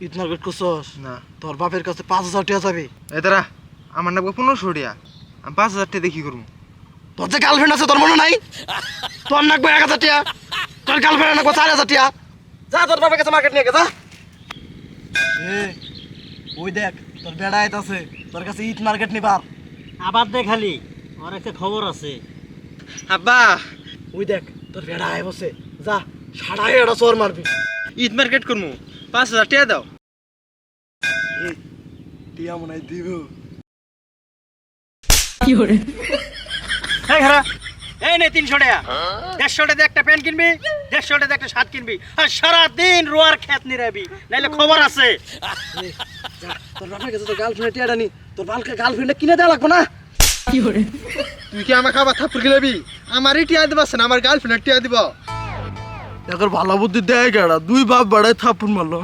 Eid market করছস না তোর বাপের কাছে 5,000 টাকা যাবে। এ দাঁড়া আমার নাম 1500 টাকা আমি 5000 টাকা দেখি করবো তোর যে গার্লফ্রেন্ড আছে তোর মনে নাই? তোর নাকবো 1,000 টাকা, তোর গার্লফ্রেন্ড নাকবো 4,000 টাকা। যা তোর বাপের কাছে মার্কেট নিয়ে গে যা। ওই দেখ তোর বেড়া আইতাছে, তোর কাছে ঈদ মার্কেট নিবার। আবার দেখালি ওর একটা খবর আছে। আব্বা ওই দেখ তোর বেড়া আয় বসে, যা সাড়াই এটা চোর মারবি। ঈদ মার্কেট করবো 5000 টাকা দাও। টিয়া মনে হয় দিব। এই খারা এই নে 300 টাকা, 150 টাকা একটা প্যান্ট কিনবি, 150 টাকা একটা শার্ট কিনবি, আর সারাদিন রোয়ার খেত নিরাবি, নাইলে খবর আছে। যা তোর বাপের কাছে তোর গার্লফ্রেন্ড টিয়াটা নি, তোর বালকে গার্লফ্রেন্ডে কিনে দেওয়া লাগবো না। তুই কি আমাকে আবার থাপ্পড় খেলাবি? আমারই টিয়া দিবাস না, আমার গার্লফ্রেন্ড টিয়া দিব। এখন ভালো বুদ্ধি দেয় কেডা, দুই বাপ বাড়ায় থাপ্পড় মারলো।